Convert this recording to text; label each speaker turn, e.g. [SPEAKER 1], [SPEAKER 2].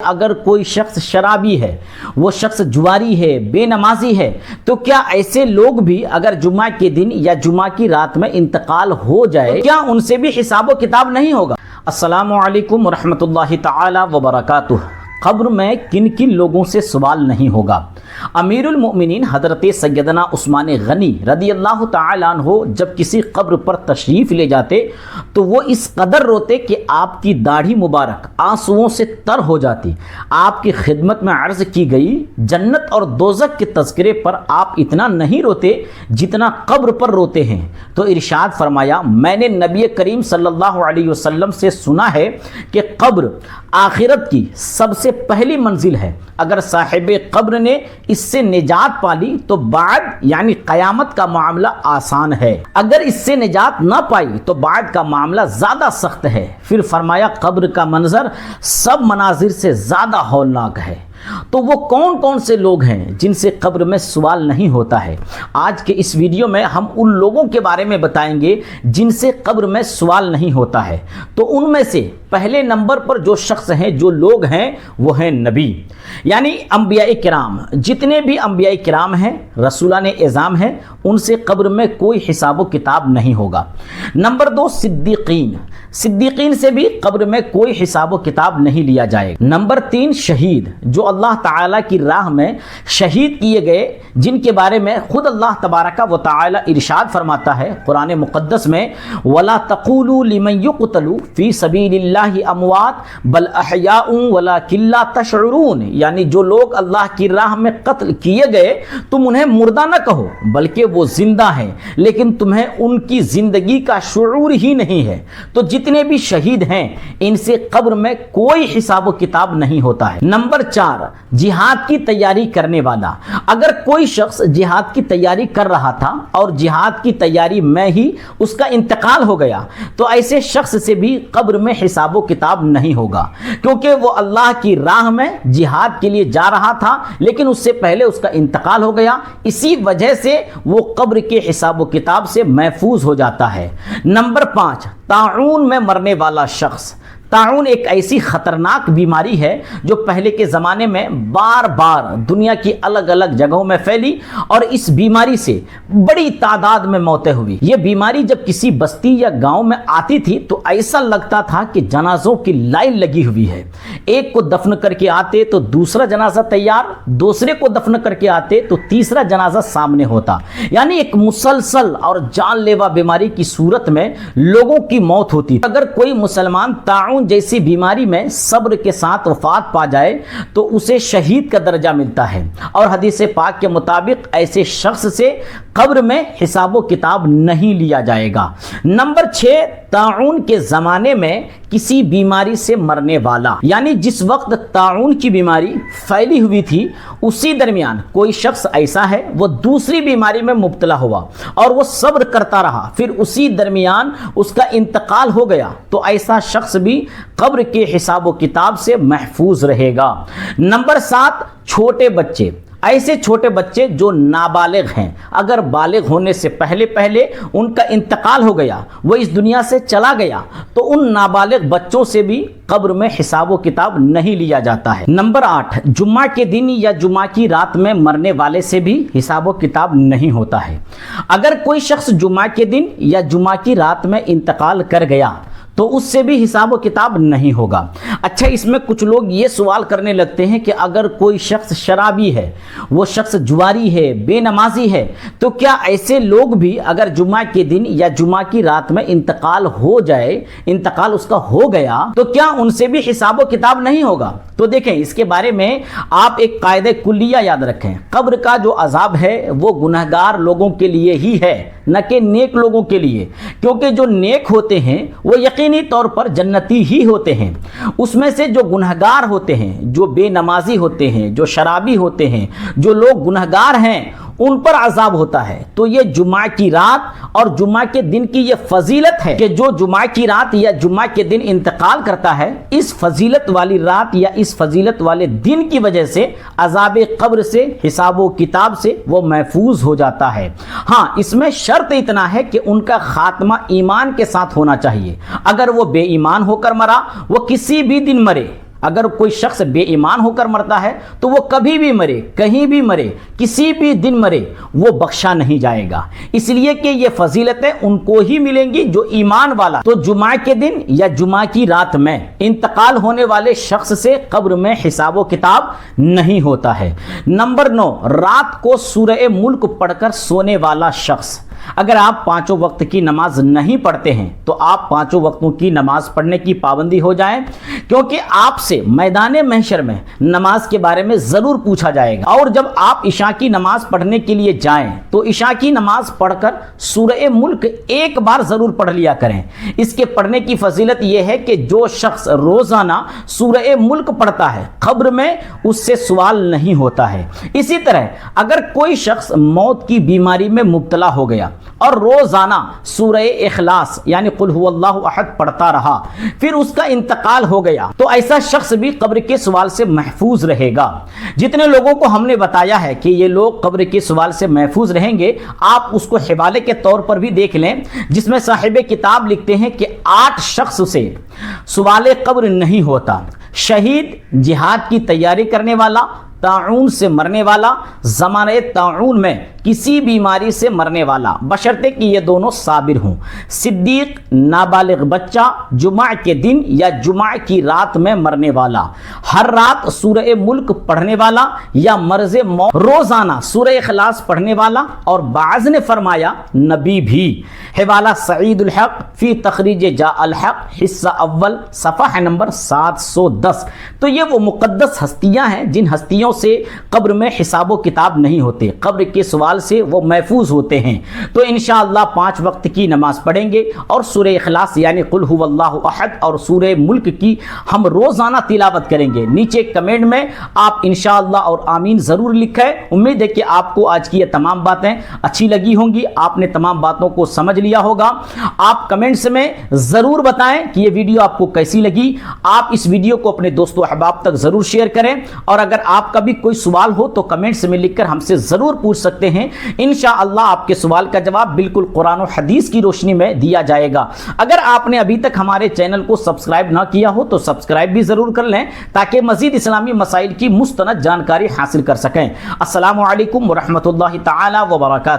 [SPEAKER 1] اگر کوئی شخص شرابی ہے، وہ شخص جواری ہے، بے نمازی ہے، تو کیا ایسے لوگ بھی اگر جمعہ کے دن یا جمعہ کی رات میں انتقال ہو جائے، کیا ان سے بھی حساب و کتاب نہیں ہوگا؟ السلام علیکم ورحمۃ اللہ تعالی وبرکاتہ۔ قبر میں کن کن لوگوں سے سوال نہیں ہوگا؟ امیر المؤمنین حضرت سیدنا عثمان غنی رضی اللہ تعالی عنہ جب کسی قبر پر تشریف لے جاتے تو وہ اس قدر روتے کہ آپ کی داڑھی مبارک آنسوؤں سے تر ہو جاتی۔ آپ کی خدمت میں عرض کی گئی، جنت اور دوزخ کے تذکرے پر آپ اتنا نہیں روتے جتنا قبر پر روتے ہیں۔ تو ارشاد فرمایا، میں نے نبی کریم صلی اللہ علیہ وسلم سے سنا ہے کہ قبر آخرت کی سب سے پہلی منزل ہے۔ اگر صاحب قبر نے اس سے نجات پالی تو بعد یعنی قیامت کا معاملہ آسان ہے، اگر اس سے نجات نہ پائی تو بعد کا معاملہ زیادہ سخت ہے۔ پھر فرمایا، قبر کا منظر سب مناظر سے زیادہ ہولناک ہے۔ تو وہ کون کون سے لوگ ہیں جن سے قبر میں سوال نہیں ہوتا ہے؟ آج کے اس ویڈیو میں ہم ان لوگوں کے بارے میں بتائیں گے جن سے قبر میں سوال نہیں ہوتا ہے۔ تو ان میں سے پہلے نمبر پر جو شخص ہیں، جو لوگ ہیں، وہ ہیں نبی، یعنی انبیاء کرام۔ جتنے بھی انبیاء کرام ہیں، رسولان اعظام ہیں، ان سے قبر میں کوئی حساب و کتاب نہیں ہوگا۔ نمبر 2، صدیقین۔ صدیقین سے بھی قبر میں کوئی حساب و کتاب نہیں لیا جائے گا۔ نمبر 3، شہید، جو اللہ تعالیٰ کی راہ میں شہید کیے گئے، جن کے بارے میں خود اللہ تبارک و تعالی ارشاد فرماتا ہے قرآن مقدس میں، وَلَا تَقُولُوا لِمَنْ يُقْتَلُ فِي سَبِيلِ اللَّهِ أَمْوَاتٌ بَلْ أَحْيَاءٌ وَلَكِنْ لَا تَشْعُرُونَ، یعنی جو لوگ اللہ کی راہ میں قتل کیے گئے تم انہیں مردہ نہ کہو بلکہ وہ زندہ ہیں، لیکن تمہیں ان کی زندگی کا شعور ہی نہیں ہے۔ تو جتنے بھی شہید ہیں ان سے قبر میں کوئی حساب و کتاب نہیں ہوتا ہے۔ نمبر 4، جہاد کی تیاری کرنے والا۔ اگر کوئی شخص جہاد کی تیاری کر رہا تھا اور جہاد کی تیاری میں ہی اس کا انتقال ہو گیا تو ایسے شخص سے بھی قبر میں حساب و کتاب نہیں ہوگا، کیونکہ وہ اللہ کی راہ میں جہاد کے لیے جا رہا تھا لیکن اس سے پہلے اس کا انتقال ہو گیا، اسی وجہ سے وہ قبر کے حساب و کتاب سے محفوظ ہو جاتا ہے۔ نمبر 5، طاعون میں مرنے والا شخص۔ طاعون ایک ایسی خطرناک بیماری ہے جو پہلے کے زمانے میں بار بار دنیا کی الگ الگ جگہوں میں پھیلی اور اس بیماری سے بڑی تعداد میں موتیں ہوئی۔ یہ بیماری جب کسی بستی یا گاؤں میں آتی تھی تو ایسا لگتا تھا کہ جنازوں کی لائن لگی ہوئی ہے، ایک کو دفن کر کے آتے تو دوسرا جنازہ تیار، دوسرے کو دفن کر کے آتے تو تیسرا جنازہ سامنے ہوتا، یعنی ایک مسلسل اور جان لیوا بیماری کی صورت میں لوگوں کی موت ہوتی۔ اگر کوئی مسلمان طاعون جیسی بیماری میں صبر کے ساتھ وفات پا جائے تو اسے شہید کا درجہ ملتا ہے، اور حدیث پاک کے مطابق ایسے شخص سے قبر میں حساب و کتاب نہیں لیا جائے گا۔ نمبر 6، طاعون کے زمانے میں کسی بیماری سے مرنے والا، یعنی جس وقت طاعون کی بیماری پھیلی ہوئی تھی اسی درمیان کوئی شخص ایسا ہے وہ دوسری بیماری میں مبتلا ہوا اور وہ صبر کرتا رہا، پھر اسی درمیان اس کا انتقال ہو گیا تو ایسا شخص بھی قبر کے حساب و کتاب سے محفوظ رہے گا۔ نمبر 7، چھوٹے بچے۔ ایسے چھوٹے بچے جو نابالغ ہیں، اگر بالغ ہونے سے پہلے ان کا انتقال ہو گیا، وہ اس دنیا سے چلا گیا، تو ان نابالغ بچوں سے بھی قبر میں حساب و کتاب نہیں لیا جاتا ہے۔ نمبر 8، جمعہ کے دن یا جمعہ کی رات میں مرنے والے سے بھی حساب و کتاب نہیں ہوتا ہے۔ اگر کوئی شخص جمعہ کے دن یا جمعہ کی رات میں انتقال کر گیا تو اس سے بھی حساب و کتاب نہیں ہوگا۔ اچھا، اس میں کچھ لوگ یہ سوال کرنے لگتے ہیں کہ اگر کوئی شخص شرابی ہے، وہ شخص جواری ہے، بے نمازی ہے، تو کیا ایسے لوگ بھی اگر جمعہ کے دن یا جمعہ کی رات میں انتقال ہو جائے، انتقال اس کا ہو گیا، تو کیا ان سے بھی حساب و کتاب نہیں ہوگا؟ تو دیکھیں، اس کے بارے میں آپ ایک قاعدہ کلیہ یاد رکھیں، قبر کا جو عذاب ہے وہ گنہگار لوگوں کے لیے ہی ہے، نہ کہ نیک لوگوں کے لیے، کیونکہ جو نیک ہوتے ہیں وہ یقینی طور پر جنتی ہی ہوتے ہیں۔ اس میں سے جو گنہگار ہوتے ہیں، جو بے نمازی ہوتے ہیں، جو شرابی ہوتے ہیں، جو لوگ گنہگار ہیں، ان پر عذاب ہوتا ہے۔ تو یہ جمعہ کی رات اور جمعہ کے دن کی یہ فضیلت ہے کہ جو جمعہ کی رات یا جمعہ کے دن انتقال کرتا ہے، اس فضیلت والی رات یا اس فضیلت والے دن کی وجہ سے عذاب قبر سے، حساب و کتاب سے وہ محفوظ ہو جاتا ہے۔ ہاں، اس میں شرط اتنا ہے کہ ان کا خاتمہ ایمان کے ساتھ ہونا چاہیے۔ اگر وہ بے ایمان ہو کر مرا، وہ کسی بھی دن مرے، اگر کوئی شخص بے ایمان ہو کر مرتا ہے تو وہ کبھی بھی مرے، کہیں بھی مرے، کسی بھی دن مرے، وہ بخشا نہیں جائے گا، اس لیے کہ یہ فضیلتیں ان کو ہی ملیں گی جو ایمان والا۔ تو جمعہ کے دن یا جمعہ کی رات میں انتقال ہونے والے شخص سے قبر میں حساب و کتاب نہیں ہوتا ہے۔ نمبر 9، رات کو سورہ ملک پڑھ کر سونے والا شخص۔ اگر آپ 5 وقت کی نماز نہیں پڑھتے ہیں تو آپ 5 وقتوں کی نماز پڑھنے کی پابندی ہو جائیں، کیونکہ آپ سے میدان محشر میں نماز کے بارے میں ضرور پوچھا جائے گا۔ اور جب آپ عشاء کی نماز پڑھنے کے لیے جائیں تو عشاء کی نماز پڑھ کر سورہ ملک ایک بار ضرور پڑھ لیا کریں۔ اس کے پڑھنے کی فضیلت یہ ہے کہ جو شخص روزانہ سورہ ملک پڑھتا ہے قبر میں اس سے سوال نہیں ہوتا ہے۔ اسی طرح اگر کوئی شخص موت کی بیماری میں مبتلا ہو گیا اور روزانہ سورہ اخلاص یعنی قل هو اللہ احد پڑھتا رہا، پھر اس کا انتقال ہو گیا، تو ایسا شخص بھی قبر کے سوال سے محفوظ رہے گا۔ جتنے لوگوں کو ہم نے بتایا ہے کہ یہ لوگ قبر کے سوال سے محفوظ رہیں گے، آپ اس کو حوالے کے طور پر بھی دیکھ لیں، جس میں صاحب کتاب لکھتے ہیں کہ 8 شخص سے سوال قبر نہیں ہوتا: شہید، جہاد کی تیاری کرنے والا، طاعون سے مرنے والا، زمانہ طاعون میں کسی بیماری سے مرنے والا، بشرطے کہ یہ دونوں صابر ہوں، صدیق، نابالغ بچہ، جمعہ کے دن یا جمعہ کی رات میں مرنے والا، ہر رات سورہ ملک پڑھنے والا یا مرض موت روزانہ سورہ اخلاص پڑھنے والا، اور بعض نے فرمایا نبی بھی۔ حوالہ سعید الحق فی تخریج جاء الحق حصہ اول صفحہ نمبر 710۔ تو یہ وہ مقدس ہستیاں ہیں جن ہستیوں سے قبر میں حساب و کتاب نہیں ہوتے، قبر کے سوال سے وہ محفوظ ہوتے ہیں۔ تو انشاءاللہ 5 وقت کی نماز پڑھیں گے اور سورہ اخلاص یعنی قل هو اللہ احد اور سورہ ملک کی ہم روزانہ تلاوت کریں گے۔ نیچے کمنٹ میں آپ انشاءاللہ اور آمین ضرور لکھیں۔ امید ہے کہ آپ کو آج کی یہ تمام باتیں اچھی لگی ہوں گی، آپ نے تمام باتوں کو سمجھ لیا ہوگا۔ آپ کمنٹس میں ضرور بتائیں کہ یہ ویڈیو آپ کو کیسی لگی۔ آپ اس ویڈیو کو اپنے دوستوں احباب تک ضرور شیئر کریں، اور اگر آپ کا بھی کوئی سوال ہو تو کمنٹس میں لکھ کر ہم سے ضرور پوچھ سکتے ہیں۔ انشاءاللہ آپ کے سوال کا جواب بالکل قرآن و حدیث کی روشنی میں دیا جائے گا۔ اگر آپ نے ابھی تک ہمارے چینل کو سبسکرائب نہ کیا ہو تو سبسکرائب بھی ضرور کر لیں تاکہ مزید اسلامی مسائل کی مستند جانکاری حاصل کر سکیں۔ السلام علیکم ورحمۃ اللہ تعالی وبرکاتہ۔